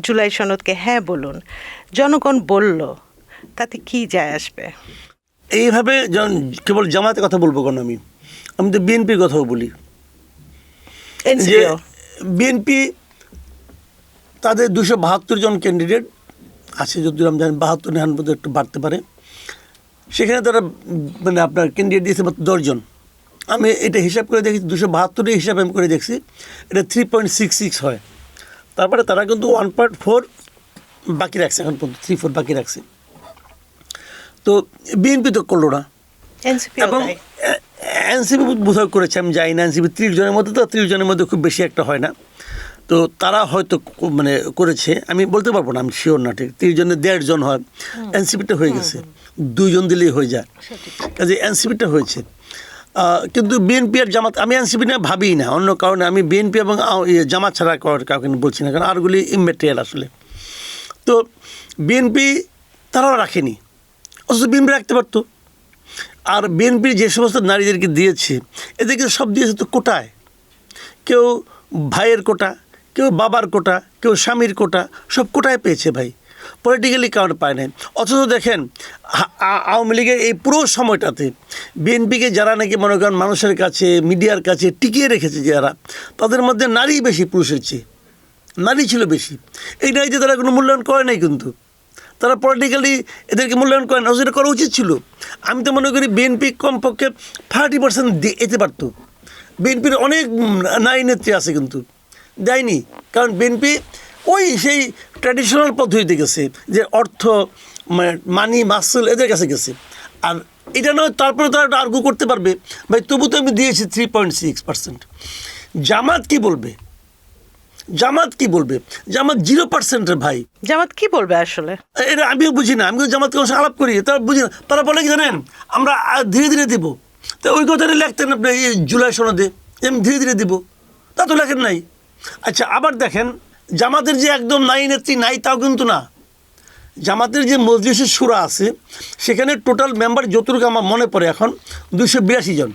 [SPEAKER 1] জুলাই সনদকে হ্যাঁ বলুন, জনগণ বলল, তাতে কি যায় আসবে?
[SPEAKER 2] এইভাবে কেবল জামাতের কথা বলবো কেন, আমি তো বিএনপির কথাও বলি। যে বিএনপি তাদের 272 জন ক্যান্ডিডেট আছে, যদি আমি জানি 72-99 একটু বাড়তে পারে, সেখানে তারা মানে আপনার ক্যান্ডিডেট দিয়েছে মাত্র 10 জন। আমি এটা হিসাব করে দেখি, 272 হিসাব আমি করে দেখছি, এটা 3.66 হয়। তারপরে তারা কিন্তু 1.4 বাকি রাখছে, এখন পর্যন্ত 3-4 বাকি রাখছে। তো বিএনপি তো করলো না, এবং এনসিপি বোধহয় করেছে, আমি জানি না। এনসিপি 30 জনের মধ্যে, তো 30 জনের মধ্যে খুব বেশি একটা হয় না, তো তারা হয়তো মানে করেছে, আমি বলতে পারবো না, আমি শিওর না ঠিক। 30 জনের 1.5 জন হয়, এনসিপিটা হয়ে গেছে, 2 জন দিলেই হয়ে যায়, কাজে এনসিপিটা হয়েছে। কিন্তু বিএনপি আর জামাত, আমি এনসিপি নিয়ে ভাবিই না অন্য কারণে, আমি বিএনপি এবং জামাত ছাড়া কাউকে বলছি না, কারণ আরগুলি ইমমেটেরিয়াল আসলে। তো বিএনপি তারাও রাখেনি, অথচ বিএনপি রাখতে পারতো। আর বিএনপি যে সমস্ত নারীদেরকে দিয়েছে, এদেরকে সব দিয়েছে তো কোটায়, কেউ ভাইয়ের কোটা, কেউ বাবার কোটা, কেউ স্বামীর কোটা, সব কোটায় পেয়েছে ভাই, পলিটিক্যালি কাউন্ট পায় নাই। অথচ দেখেন আওয়ামী লীগের এই পুরো সময়টাতে বিএনপিকে যারা নাকি মনে করেন মানুষের কাছে, মিডিয়ার কাছে টিকিয়ে রেখেছে, যারা, তাদের মধ্যে নারী বেশি পুরুষের চেয়ে, নারী ছিল বেশি। এই নারীতে তারা কোনো মূল্যায়ন করে নাই, কিন্তু তারা পলিটিক্যালি এদেরকে মূল্যায়ন করে না, যেটা করা উচিত ছিল। আমি তো মনে করি বিএনপি কমপক্ষে 30% দিতে পারতো। বিএনপির অনেক নারী নেত্রী আছে, কিন্তু দেয়নি, কারণ বিএনপি ওই সেই ট্র্যাডিশনাল পদ্ধতিতে গেছে, যে অর্থ মানি মাসুল এদের কাছে গেছে। আর এটা নয় তারপরে তারা একটা আর্গু করতে পারবে, ভাই তবু তো আমি দিয়েছি 3.6%। জামাত কি বলবে? জামাত 0% ভাই।
[SPEAKER 1] জামাত কি বলবে আসলে?
[SPEAKER 2] এটা আমিও বুঝি না, আমি জামাতকে আলাপ করি, তারা বুঝি না। তারা বলে কি জানেন, আমরা ধীরে ধীরে দেবো। তো ওই কথাটা লেখতেন আপনি এই জুলাই সনদে, আমি ধীরে ধীরে দেবো, তা তো লেখেন নাই। আচ্ছা, আবার দেখেন জামাতের যে একদম নারী নেত্রী নাই তাও কিন্তু না। জামাতের যে মজলিসের শুরা আছে, সেখানে টোটাল মেম্বার যতটুকু আমার মনে পড়ে এখন 282 জন।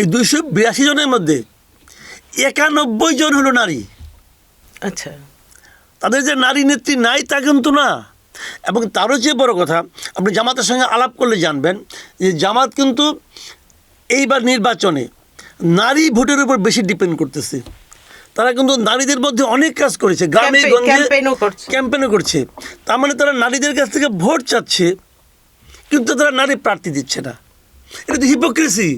[SPEAKER 2] এই 282 জনের মধ্যে 91 জন হলো নারী।
[SPEAKER 1] আচ্ছা,
[SPEAKER 2] তাদের যে নারী নেত্রী নাই তা কিন্তু না, এবং তারও চেয়ে বড় কথা, আপনি জামাতের সঙ্গে আলাপ করলে জানবেন যে জামাত কিন্তু এইবার নির্বাচনে নারী ভোটের উপর বেশি ডিপেন্ড করতেছে। তারা কিন্তু নারীদের মধ্যে অনেক কাজ করেছে, গ্রামে গঞ্জে ক্যাম্পেইনও করছে। তার মানে তারা নারীদের কাছ থেকে ভোট চাচ্ছে, কিন্তু তারা নারী প্রার্থী দিচ্ছে না। এটা তো হিপোক্রেসি,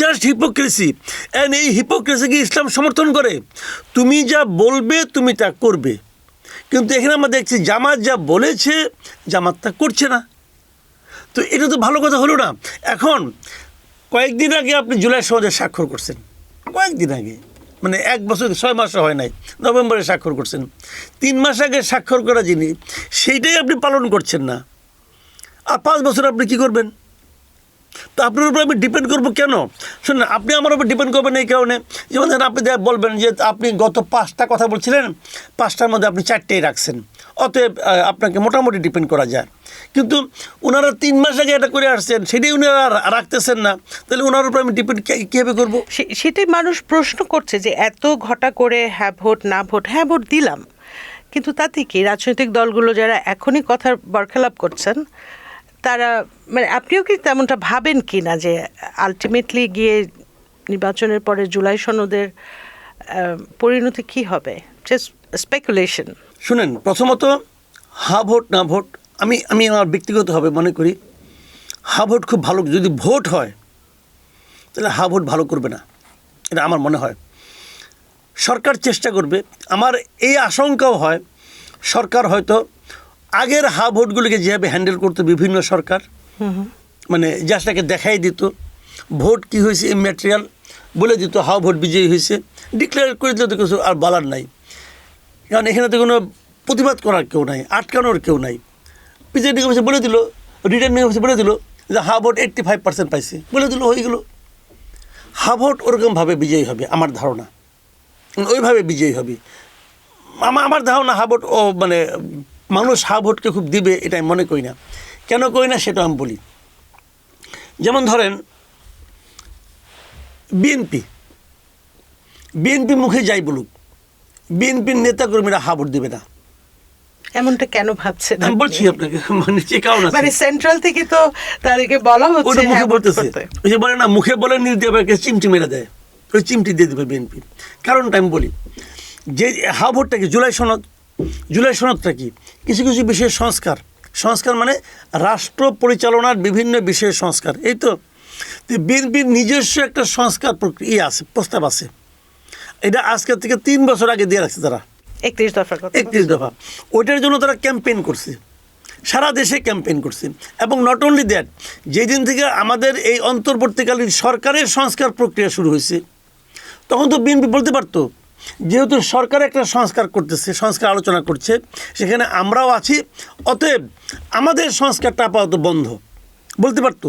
[SPEAKER 2] জাস্ট হিপোক্রেসি। অ্যান্ড এই হিপোক্রেসিকে ইসলাম সমর্থন করে। তুমি যা বলবে তুমি তা করবে, কিন্তু এখানে আমরা দেখছি জামাত যা বলেছে জামাত তা করছে না। তো এটা তো ভালো কথা হলো না। এখন কয়েকদিন আগে আপনি জুলাই সনদে স্বাক্ষর করছেন, কয়েকদিন আগে, মানে 1 বছর 6 মাসও হয় নাই, নভেম্বরে স্বাক্ষর করছেন। 3 মাস আগে স্বাক্ষর করা জিনিস সেইটাই আপনি পালন করছেন না, আর 5 বছর আপনি কি করবেন? তো আপনার উপর আমি ডিপেন্ড করবো কেন? শুনুন, আপনি আমার উপর ডিপেন্ড করবেন এই কারণে, যেমন ধরেন আপনি বলবেন যে আপনি গত 5টা কথা বলছিলেন, 5টার মধ্যে আপনি 4টেই রাখছেন, অতএব আপনাকে মোটামুটি ডিপেন্ড করা যায়। কিন্তু ওনারা 3 মাস আগে এটা করে আসছেন, সেটাই উনারা রাখতেছেন না, তাহলে ওনার উপর আমি ডিপেন্ড কীভাবে করবো?
[SPEAKER 1] সেটাই মানুষ প্রশ্ন করছে যে এত ঘটা করে হ্যাঁ ভোট না ভোট, হ্যাঁ ভোট দিলাম, কিন্তু তাতে কি রাজনৈতিক দলগুলো যারা এখনই কথার বরখেলাপ করছেন তারা, মানে আপনিও কি তেমনটা ভাবেন কি না যে আলটিমেটলি গিয়ে নির্বাচনের পরে জুলাই সনদের পরিণতি কি হবে? Just speculation.
[SPEAKER 2] শুনেন, প্রথমত হা ভোট না ভোট, আমি আমার ব্যক্তিগতভাবে মনে করি হা ভোট খুব ভালো। যদি ভোট হয় তাহলে হা ভোট ভালো করবে না, এটা আমার মনে হয়। সরকার চেষ্টা করবে, আমার এই আশঙ্কাও হয় সরকার হয়তো আগের হা ভোটগুলিকে যেভাবে হ্যান্ডেল করতো বিভিন্ন সরকার, মানে জাস্টটাকে দেখাই দিত ভোট কি হয়েছে ম্যাটেরিয়াল বলে দিত, হা ভোট বিজয়ী হয়েছে, ডিক্লেয়ার করে দিল, তো কিছু আর বলার নাই। কারণ এখানে তো কোনো প্রতিবাদ করার কেউ নাই, আটকানোর কেউ নাই। প্রেসিডেন্ট অফিসে বলে দিল, রিটার্নিং অফিসে বলে দিল যে হা ভোট 85% পাইছে, বলে দিল, হয়ে গেল। হা ভোট ওরকমভাবে বিজয়ী হবে আমার ধারণা, ওইভাবে বিজয়ী হবে আমার ধারণা। হা ভোট মানে মানুষ হা ভোটকে খুব দিবে এটা আমি মনে করি না। কেন করি না সেটা আমি বলি। যেমন ধরেন বিএনপি মুখে যাই বলুক, বিএনপির নেতাকর্মীরা হা ভোট দেবে না।
[SPEAKER 1] এমনটা কেন ভাবছেন?
[SPEAKER 2] আমি বলছি আপনাকে, মানে যে কারণ আছে,
[SPEAKER 1] মানে সেন্ট্রাল থেকে তো তাদেরকে বলা হচ্ছে,
[SPEAKER 2] ওটা মুখে বলতেছে, ওই যে বলে না মুখে বলে নির্দেশকে চিমটি মেরে দেয়, ওই চিমটি দিয়ে দেবে বিএনপি। কারণটা আমি বলি, যে হা ভোটটা কি জুলাই সনদটা কি কিছু কিছু বিষয়ের সংস্কার মানে রাষ্ট্র পরিচালনার বিভিন্ন বিষয়ের সংস্কার। এই তো বিএনপির নিজস্ব একটা সংস্কার প্রক্রিয়া আছে, প্রস্তাব আছে। এটা আজকের থেকে 3 বছর আগে দিয়ে রাখছে তারা, 31 দফা। ওইটার জন্য তারা ক্যাম্পেইন করছে, সারা দেশে ক্যাম্পেইন করছে। এবং নট অনলি দ্যাট, যেদিন থেকে আমাদের এই অন্তর্বর্তীকালীন সরকারের সংস্কার প্রক্রিয়া শুরু হয়েছে, তখন তো বিএনপি বলতে পারতো, যেহেতু সরকার একটা সংস্কার করতেছে, সংস্কার আলোচনা করছে, সেখানে আমরাও আছি, অতএব আমাদের সংস্কারটা আপাতত বন্ধ, বলতে পারতো।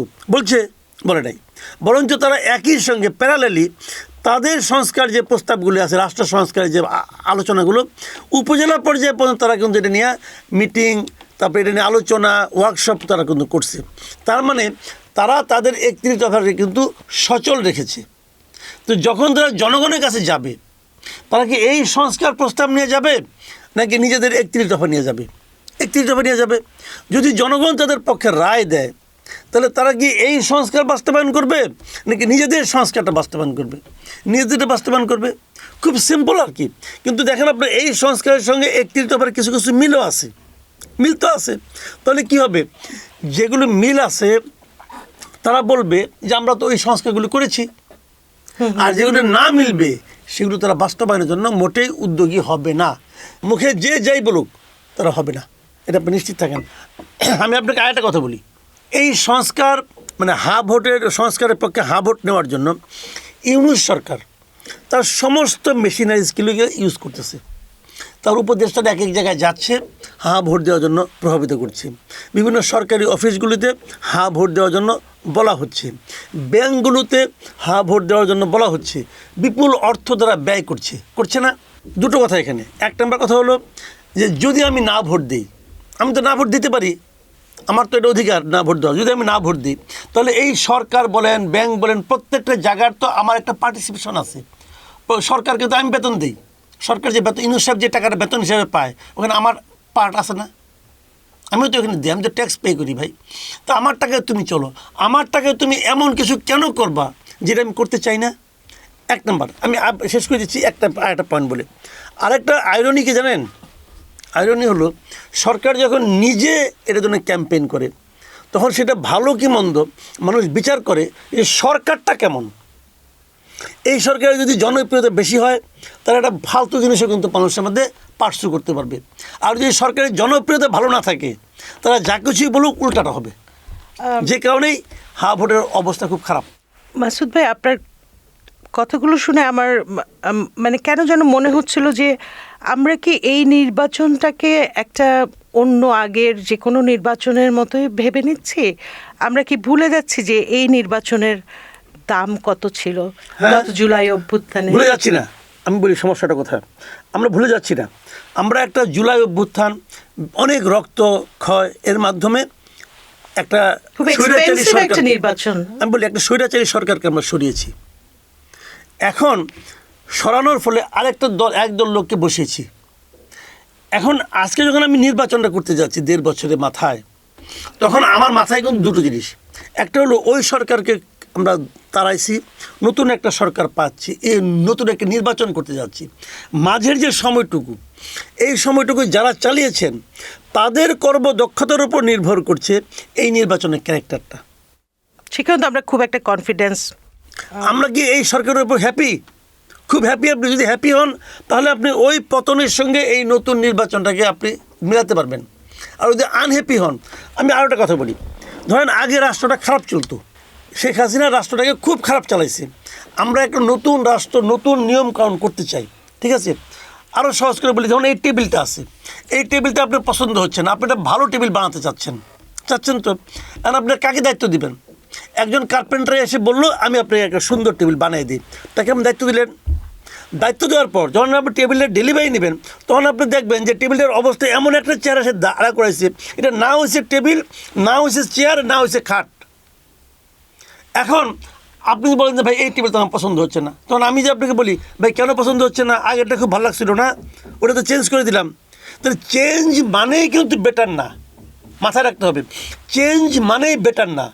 [SPEAKER 2] বলে নাই, বরঞ্চ তারা একই সঙ্গে প্যারালালি তাদের সংস্কার যে প্রস্তাবগুলি আছে, রাষ্ট্র সংস্কারের যে আলোচনাগুলো উপজেলা পর্যায়ে পর্যন্ত তারা কিন্তু এটা নিয়ে মিটিং, তারপরে এটা নিয়ে আলোচনা, ওয়ার্কশপ তারা কিন্তু করছে। তার মানে তারা তাদের 31 দফাকে কিন্তু সচল রেখেছে। তো যখন তারা জনগণের কাছে যাবে, তারা কি এই সংস্কার প্রস্তাব নিয়ে যাবে নাকি নিজেদের 31 দফা নিয়ে যাবে? 31 দফা নিয়ে যাবে। যদি জনগণ তাদের পক্ষে রায় দেয়, তাহলে তারা কি এই সংস্কার বাস্তবায়ন করবে নাকি নিজেদের সংস্কারটা বাস্তবায়ন করবে? নিজেদেরটা বাস্তবায়ন করবে। খুব সিম্পল আর কি। কিন্তু দেখেন আপনার এই সংস্কারের সঙ্গে 31 দফার কিছু কিছু মিল তো আছে। তাহলে কি হবে? যেগুলো মিল আছে তারা বলবে যে আমরা তো ওই সংস্কারগুলো করেছি, আর যেগুলো না মিলবে সেগুলো তারা বাস্তবায়নের জন্য মোটেই উদ্যোগী হবে না। মুখে যে যাই বলুক তারা হবে না, এটা আপনি নিশ্চিত থাকেন। আমি আপনাকে আরেকটা কথা বলি, এই সংস্কার মানে হা ভোটের সংস্কারের পক্ষে হা ভোট নেওয়ার জন্য ইউনূস সরকার তার সমস্ত মেশিনারিজগুলোকে ইউজ করতেছে। তার উপদেষ্টা এক এক জায়গায় যাচ্ছে, হা ভোট দেওয়ার জন্য প্রভাবিত করছে। বিভিন্ন সরকারি অফিসগুলিতে হা ভোট দেওয়ার জন্য বলা হচ্ছে, ব্যাঙ্কগুলোতে হা ভোট দেওয়ার জন্য বলা হচ্ছে। বিপুল অর্থ তারা ব্যয় করছে না? দুটো কথা এখানে। 1 নম্বর কথা হলো যে যদি আমি না ভোট দিই, আমি তো না ভোট দিতে পারি, আমার তো এটা অধিকার না ভোট দেওয়া। যদি আমি না ভোট দিই, তাহলে এই সরকার বলেন, ব্যাংক বলেন, প্রত্যেকটা জায়গার তো আমার একটা পার্টিসিপেশন আছে। সরকারকে তো আমি বেতন দিই, সরকার যে বেতন, ইউনূস সাহেব যে টাকাটা বেতন হিসেবে পায়, ওখানে আমার পার্ট আছে না? আমিও তো এখানে দিই, আমি তো ট্যাক্স পে করি ভাই। তো আমার টাকায় তুমি চলো, আমার টাকায় তুমি এমন কিছু কেন করবা যেটা আমি করতে চাই না? এক নম্বর, আমি শেষ করে দিচ্ছি আরেকটা পয়েন্ট বলে। আরেকটা আইরনি কি জানেন? আইরনি হলো, সরকার যখন নিজে এটার জন্য ক্যাম্পেইন করে, তখন সেটা ভালো কি মন্দ মানুষ বিচার করে যে সরকারটা কেমন। এই সরকারের যদি জনপ্রিয়তা বেশি হয়, তাহলে একটা ফালতু জিনিসও কিন্তু মানুষের মধ্যে পার্সু করতে পারবে। আর যদি সরকারের জনপ্রিয়তা ভালো না থাকে, তারা যা কিছুই বলুক উল্টাটা হবে। যে কারণেই ভোটের অবস্থা খুব খারাপ।
[SPEAKER 1] মাসুদ ভাই, আপনার কথাগুলো শুনে আমার মানে কেন যেন মনে হচ্ছিল যে আমরা কি এই নির্বাচনটাকে একটা অন্য আগের যে কোনো নির্বাচনের মতোই ভেবে নিচ্ছি? আমরা কি ভুলে যাচ্ছি যে এই নির্বাচনের দাম কত ছিল গত জুলাই অভ্যুত্থানে?
[SPEAKER 2] ভুলে যাচ্ছি না, আমি বলি সমস্যাটা কোথায়। আমরা ভুলে যাচ্ছি না, আমরা একটা জুলাই অভ্যুত্থান, অনেক রক্ত ক্ষয় এর মাধ্যমে একটা স্বৈরাচারী সরকার,
[SPEAKER 1] নির্বাচন,
[SPEAKER 2] আমি বলি একটা স্বৈরাচারী সরকারকে আমরা সরিয়েছি। এখন সরানোর ফলে আরেকটা একদল লোককে বসিয়েছি। এখন আজকে যখন আমি নির্বাচনটা করতে যাচ্ছি 1.5 বছরের মাথায়, তখন আমার মাথায় কিন্তু দুটো জিনিস। একটা হলো ওই সরকারকে আমরা তাড়াইছি, নতুন একটা সরকার পাচ্ছি, এই নতুন একটা নির্বাচন করতে যাচ্ছি। মাঝের যে সময়টুকু, এই সময়টুকু যারা চালিয়েছেন তাদের কর্মদক্ষতার উপর নির্ভর করছে এই নির্বাচনের ক্যারেক্টারটা।
[SPEAKER 1] সেখানে তো আমরা খুব একটা কনফিডেন্স,
[SPEAKER 2] আমরা কি এই সরকারের উপর হ্যাপি? খুব হ্যাপি। আপনি যদি হ্যাপি হন, তাহলে আপনি ওই পতনের সঙ্গে এই নতুন নির্বাচনটাকে আপনি মেলাতে পারবেন। আর যদি আনহ্যাপি হন, আমি আরও একটা কথা বলি, ধরেন আগে রাষ্ট্রটা খারাপ চলতো, শেখ হাসিনা রাষ্ট্রটাকে খুব খারাপ চালাইছে। আমরা একটা নতুন রাষ্ট্র, নতুন নিয়ম কানুন করতে চাই, ঠিক আছে? আরও সহজ করে বলি, যেমন এই টেবিলটা আছে, এই টেবিলটা আপনার পছন্দ হচ্ছে না, আপনি একটা ভালো টেবিল বানাতে চাচ্ছেন তো, আর আপনি কাকে দায়িত্ব দিবেন? একজন কার্পেন্টার এসে বললো আমি আপনাকে একটা সুন্দর টেবিল বানিয়ে দিই, তাকে আপনি দায়িত্ব দিলেন। দায়িত্ব দেওয়ার পর যখন আপনি টেবিলের ডেলিভারি নেবেন, তখন আপনি দেখবেন যে টেবিলের অবস্থা এমন একটা চেয়ার এসে দাঁড়া করাইছে, এটা না হয়েছে টেবিল, না হয়েছে চেয়ার, না হয়েছে খাট। এখন আপনি বলেন যে ভাই এই টেবিল তো আমার পছন্দ হচ্ছে না, তখন আমি যে আপনাকে বলি ভাই কেন পছন্দ হচ্ছে না, আগেরটা খুব ভালো লাগছিল না, ওটা তো চেঞ্জ করে দিলাম। তাহলে চেঞ্জ মানেই কিন্তু বেটার না, মাথায় রাখতে হবে। চেঞ্জ মানেই বেটার না।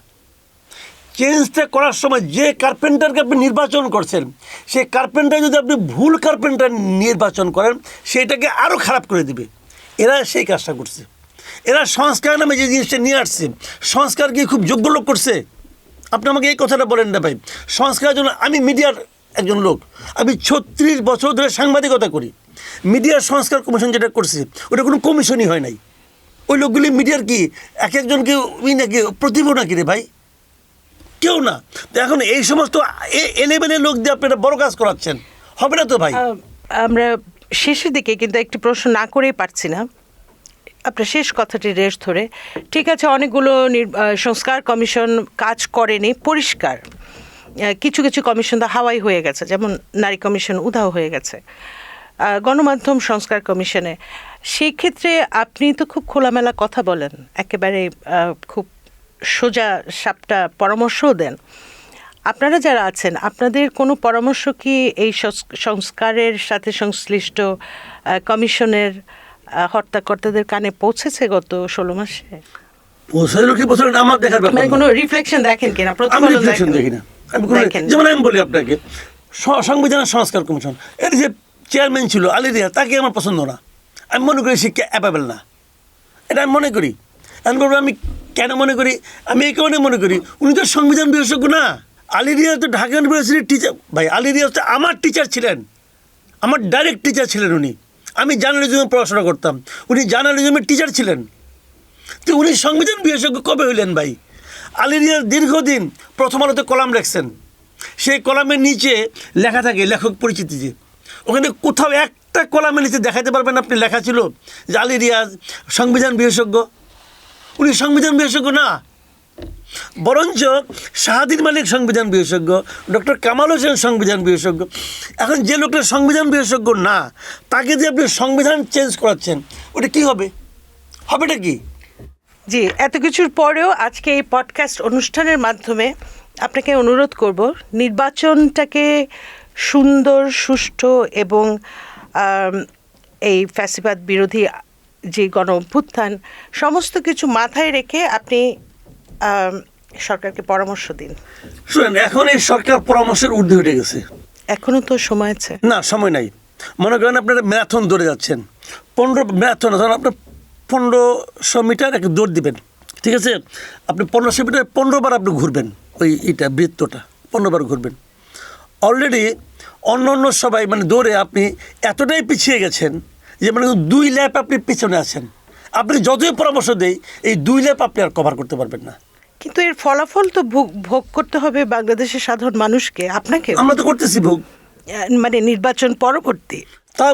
[SPEAKER 2] চেঞ্জটা করার সময় যে কার্পেন্টারকে আপনি নির্বাচন করছেন, সেই কার্পেন্টার যদি আপনি ভুল কার্পেন্টার নির্বাচন করেন, সেটাকে আরও খারাপ করে দিবে। এরা সেই কাজটা করছে। এরা সংস্কার নামে যে জিনিসটা নিয়ে আসছে, সংস্কার কি খুব যোগ্য লোক করছে? আপনি আমাকে এই কথাটা বলেন না ভাই। সংস্কারের জন্য আমি মিডিয়ার একজন লোক, আমি 36 বছর ধরে সাংবাদিকতা করি। মিডিয়ার সংস্কার কমিশন যেটা করছে, ওটা কোনো কমিশনই হয় নাই। ওই লোকগুলি মিডিয়ার কি এক একজনকে নাকি প্রতিভা নাকি রে ভাই? কেউ না। তো এখন এই সমস্ত এলেবেলের লোক দিয়ে আপনারা বড় কাজ করাচ্ছেন, হবে না তো ভাই।
[SPEAKER 1] আমরা শেষের দিকে কিন্তু একটি প্রশ্ন না করেই পারছি না। আপনার শেষ কথাটি রেশ ধরে, ঠিক আছে, অনেকগুলো সংস্কার কমিশন কাজ করেনি, পরিষ্কার। কিছু কিছু কমিশন তো হাওয়াই হয়ে গেছে, যেমন নারী কমিশন উধাও হয়ে গেছে, গণমাধ্যম সংস্কার কমিশনে। সেই ক্ষেত্রে আপনি তো খুব খোলামেলা কথা বলেন, একেবারে খুব সোজা সাপটা পরামর্শও দেন। আপনারা যারা আছেন, আপনাদের কোনো পরামর্শ কি এই সংস্কারের সাথে সংশ্লিষ্ট কমিশনের হর্তাকর্তাদের কানে পৌঁছেছে গত 16 মাসে?
[SPEAKER 2] পৌঁছালো কি পৌঁছালো না আমার দেখার ব্যাপার
[SPEAKER 1] মানে
[SPEAKER 2] না।
[SPEAKER 1] কোনো রিফ্লেকশন দেখেন কিনা?
[SPEAKER 2] আমি রিফ্লেকশন দেখি না। যেমন আমি বলি আপনাকে, সংবিধান সংস্কার কমিশন এর যে চেয়ারম্যান ছিল আলী রিয়াজ, তাকে আমার পছন্দ না। আমি মনে করি সে অ্যাপেবল না, এটা আমি মনে করি। আমি বলবো আমি কেন মনে করি, আমি এই কারণে মনে করি, উনি তো সংবিধান বিশেষজ্ঞ না। আলী রিয়াজ তো ঢাকা ইউনিভার্সিটির টিচার ভাই। আলী রিয়াজ তো আমার টিচার ছিলেন, আমার ডাইরেক্ট টিচার ছিলেন উনি। আমি জার্নালিজমে পড়াশোনা করতাম, উনি জার্নালিজমের টিচার ছিলেন। তো উনি সংবিধান বিশেষজ্ঞ কবে হইলেন ভাই? আলী রিয়াজ দীর্ঘদিন প্রথম আলোতে কলাম রাখছেন, সেই কলামের নিচে লেখা থাকে লেখক পরিচিতি, যে ওখানে কোথাও একটা কলামের নিচে দেখাতে পারবেন আপনি লেখা ছিল যে আলী রিয়াজ সংবিধান বিশেষজ্ঞ? উনি সংবিধান বিশেষজ্ঞ না, বরঞ্চ শাহাদির মালিক সংবিধান বিশেষজ্ঞ, ডক্টর কামাল হোসেন সংবিধান বিশেষজ্ঞ। এখন যে লোকটা সংবিধান বিশেষজ্ঞ না, তাকে দিয়ে আপনি সংবিধান চেঞ্জ করাচ্ছেন, ওটা কি হবে? হবেটা কি?
[SPEAKER 1] জি, এত কিছুর পরেও আজকে এই পডকাস্ট অনুষ্ঠানের মাধ্যমে আপনাকে অনুরোধ করব, নির্বাচনটাকে সুন্দর, সুষ্ঠু এবং এই ফ্যাসিবাদ বিরোধী যে গণ অভ্যুত্থান, সমস্ত কিছু মাথায় রেখে আপনি সরকারকে পরামর্শ দিন।
[SPEAKER 2] শুনেন, এখন এই সরকার পরামর্শের ঊর্ধ্বে উঠে গেছে।
[SPEAKER 1] এখনো তো সময় আছে।
[SPEAKER 2] না, সময় নাই। মনে করেন আপনারা ম্যারাথন দৌড়ে যাচ্ছেন, 15 ম্যারাথন, ধরেন আপনার 1500 মিটার একটা দৌড় দিবেন, ঠিক আছে? আপনি 1500 মিটার 15 বার আপনি ঘুরবেন, ওই বৃত্তটা 15 বার ঘুরবেন। অলরেডি অন্য সবাই মানে দৌড়ে আপনি এতটাই পিছিয়ে গেছেন যে মানে 2 ল্যাপ আপনি পিছনে আছেন। আপনি যতই পরামর্শ দেই, এই 2 ল্যাপ আপনি আর কভার করতে পারবেন না।
[SPEAKER 1] কিন্তু এর ফলাফল তো ভোগ করতে হবে বাংলাদেশের সাধারণ মানুষকে, আপনাকে।
[SPEAKER 2] আমরা তো করতেছি ভোগ,
[SPEAKER 1] মানে নির্বাচন পরবর্তী।
[SPEAKER 2] তা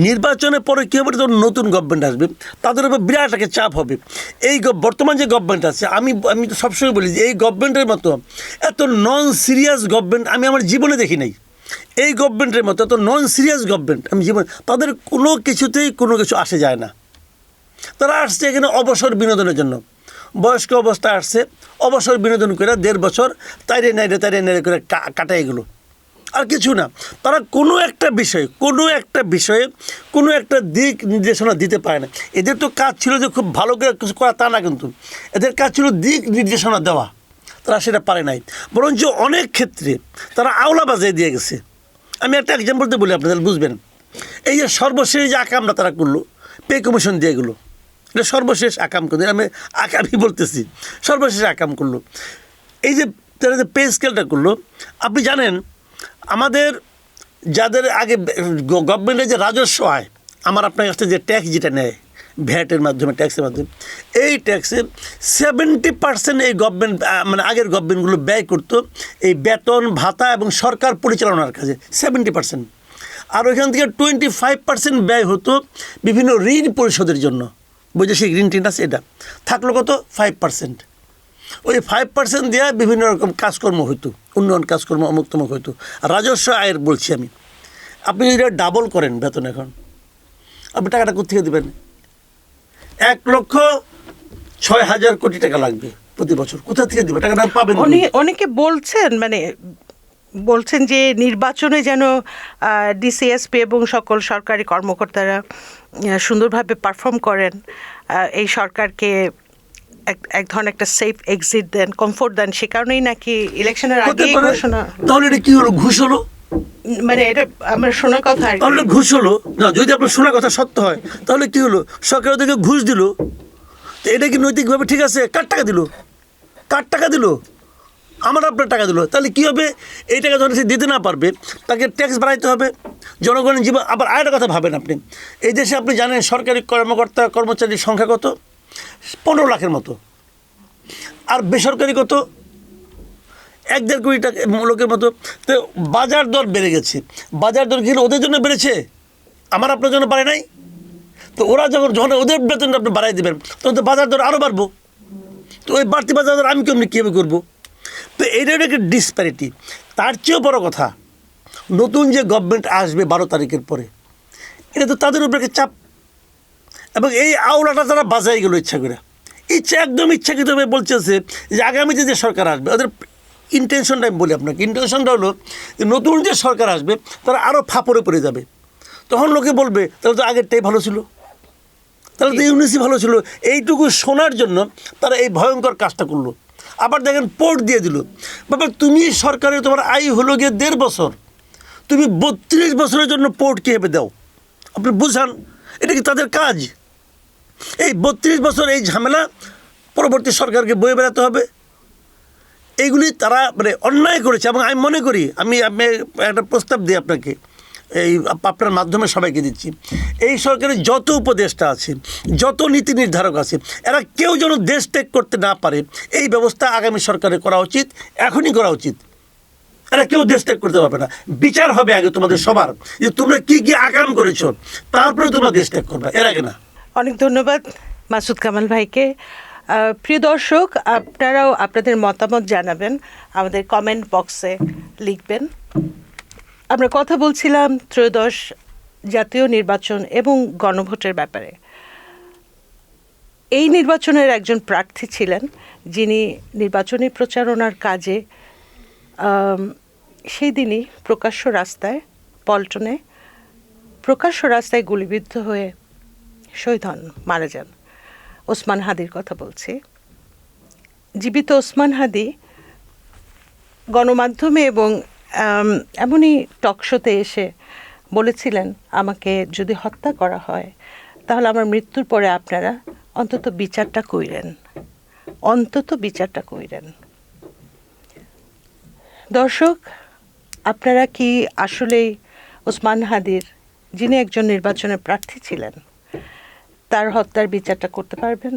[SPEAKER 2] নির্বাচনের পরে কী হবে, যখন নতুন গভর্নমেন্ট আসবে তাদের উপর বিরাট একটা চাপ হবে। এই বর্তমান যে গভর্নমেন্ট আছে, আমি তো সবসময় বলি যে এই গভর্নমেন্টের মতো এত নন সিরিয়াস গভর্নমেন্ট আমি আমার জীবনে দেখি নাই। এই গভর্নমেন্টের মতো এত নন সিরিয়াস গভর্নমেন্ট আমি জীবনে, তাদের কোনো কিছুতেই কোনো কিছু আসে যায় না। তারা আসছে এখানে অবসর বিনোদনের জন্য, বয়স্ক অবস্থায় আসছে, অবসর বিনোদন করে 1.5 বছর তাইরে নাইরে করে কাটাই এগুলো, আর কিছু না। তারা কোনো একটা বিষয়ে কোনো একটা দিক নির্দেশনা দিতে পারে না। এদের তো কাজ ছিল যে খুব ভালো করে কিছু করা, তা না, কিন্তু এদের কাজ ছিল দিক নির্দেশনা দেওয়া। তারা সেটা পারে নাই, বরঞ্চ অনেক ক্ষেত্রে তারা আওলা বাজিয়ে দিয়ে গেছে। আমি একটা এক্সাম্পল দিয়ে বলি, আপনাদের বুঝবেন। এই যে সর্বশেষ যে আকামটা তারা করলো, পে কমিশন দিয়ে এগুলো, এটা সর্বশেষ আকাম করলো। আমি বলতেছি সর্বশেষ আকাম করলো। এই যে তারা যে পে স্কেলটা করলো, আপনি জানেন আমাদের যাদের আগে গভর্নমেন্টের যে রাজস্ব আয়, আমার আপনার কাছে যে ট্যাক্স যেটা নেয় ভ্যাটের মাধ্যমে, ট্যাক্সের মাধ্যমে, এই ট্যাক্সের 70% এই গভর্নমেন্ট মানে আগের গভর্নমেন্টগুলো ব্যয় করতো এই বেতন ভাতা এবং সরকার পরিচালনার কাজে, 70%। আর ওইখান থেকে 25% ব্যয় হতো বিভিন্ন ঋণ পরিশোধের জন্য, বৈদেশিক ঋণ টিন আছে, এটা থাকলো কত 5%। ওই 5% দেওয়া বিভিন্ন রকম কাজকর্ম হইতো, উন্নয়ন কাজকর্ম অমুকতমক হইতো। রাজস্ব আয়ের বলছি আমি। আপনি যদি এটা ডাবল করেন বেতন, এখন আপনি টাকাটা কোথেকে দেবেন? 1,06,000 কোটি টাকা লাগবে প্রতি বছর। কোথা থেকে দেবেন টাকাটা? পাবেন।
[SPEAKER 1] অনেকে বলছেন যে নির্বাচনে যেন ডিসিএসপি এবং সকল সরকারি কর্মকর্তারা সুন্দরভাবে পারফর্ম করেন, এই সরকারকে এক ধরনের একটা সেফ এক্সিট দেন, কমফোর্ট দেন, সে কারণেই নাকি ইলেকশনের আগে ঘোষণা।
[SPEAKER 2] তাহলে এটা কি হলো? ঘুষ হলো?
[SPEAKER 1] মানে এটা আমার শোনা কথা।
[SPEAKER 2] তাহলে ঘুষ হলো না? যদি আপনার শোনা কথা সত্য হয়, তাহলে কি হলো? সরকার ওদেরকে ঘুষ দিল, তো এটা কি নৈতিকভাবে ঠিক আছে? কার টাকা দিল? আমার আপনার টাকা দিল। তাহলে কী হবে? এই টাকা যখন সে দিতে না পারবে, তাকে ট্যাক্স বাড়াইতে হবে। জনগণের জীবন। আবার আরেকটা কথা ভাবেন, আপনি এই দেশে আপনি জানেন সরকারি কর্মকর্তা কর্মচারীর সংখ্যা কত? 15 লাখের মতো। আর বেসরকারি কত? 1-1.5 কোটি টাকা লোকের মতো। তো বাজার দর বেড়ে গেছে। বাজার দর কি ওদের জন্য বেড়েছে? আমার আপনার জন্য বাড়ে নাই? তো ওরা যখন ওদের বেতনটা আপনি বাড়াই দেবেন, তখন তো বাজার দর আরও বাড়বো। তো ওই বাড়তি বাজার দর আমি কীভাবে করবো? তো এইটা একটা ডিসপ্যারিটি। তার চেয়েও বড় কথা, নতুন যে গভর্নমেন্ট আসবে 12 তারিখের পরে, এটা তো তাদের উপরে একটা চাপ। এবং এই আওলাটা তারা বাজাই গেল একদম ইচ্ছাকৃতভাবে বলতেছে যে আগামীতে যে সরকার আসবে, ওদের ইন্টেনশনটা আমি বলি আপনাকে। ইন্টেনশনটা হলো যে নতুন যে সরকার আসবে তারা আরও ফাপড়ে পড়ে যাবে। তখন লোকে বলবে তাহলে তো আগেরটাই ভালো ছিল, তাহলে তো ইউনিসি ভালো ছিল। এইটুকু শোনার জন্য তারা এই ভয়ঙ্কর কাজটা করলো। আবার দেখেন পোর্ট দিয়ে দিল। বাবা, তুমি সরকারে তোমার আয় হলো গিয়ে 1.5 বছর, তুমি 32 বছরের জন্য পোর্ট কীভাবে দাও? আপনি বুঝান, এটা কি তাদের কাজ? এই 32 বছর এই ঝামেলা পরবর্তী সরকারকে বয়ে বেড়াতে হবে। এইগুলি তারা মানে অন্যায় করেছে। এবং আমি মনে করি, আমি একটা প্রস্তাব দিই আপনাকে, এই আপনার মাধ্যমে সবাইকে দিচ্ছি, এই সরকারের যত উপদেষ্টা আছে, যত নীতি নির্ধারক আছে, এরা কেউ যেন দেশ ত্যাগ করতে না পারে, এই ব্যবস্থা আগামী সরকারের করা উচিত, এখনই করা উচিত। এরা কেউ দেশ ত্যাগ করতে পারবে না। বিচার হবে আগে তোমাদের সবার, যে তোমরা কি কি আকাম করেছো, তারপরে তোমরা দেশ ত্যাগ করবে, এর আগে না।
[SPEAKER 1] অনেক ধন্যবাদ মাসুদ কামাল ভাইকে। প্রিয় দর্শক, আপনারাও আপনাদের মতামত জানাবেন, আমাদের কমেন্ট বক্সে লিখবেন। আমরা কথা বলছিলাম ত্রয়োদশ জাতীয় নির্বাচন এবং গণভোটের ব্যাপারে। এই নির্বাচনের একজন প্রার্থী ছিলেন যিনি নির্বাচনী প্রচারণার কাজে সেই দিনই পল্টনে প্রকাশ্য রাস্তায় গুলিবিদ্ধ হয়ে শহীদ হন, মারা যান, ওসমান হাদির কথা বলছি। জীবিত ওসমান হাদি গণমাধ্যমে এবং এমনই টকশোতে এসে বলেছিলেন, আমাকে যদি হত্যা করা হয় তাহলে আমার মৃত্যুর পরে আপনারা অন্তত বিচারটা কইরেন, অন্তত বিচারটা কইরেন। দর্শক, আপনারা কি আসলেই ওসমান হাদির, যিনি একজন নির্বাচনের প্রার্থী ছিলেন, তার হত্যার বিচারটা করতে পারবেন?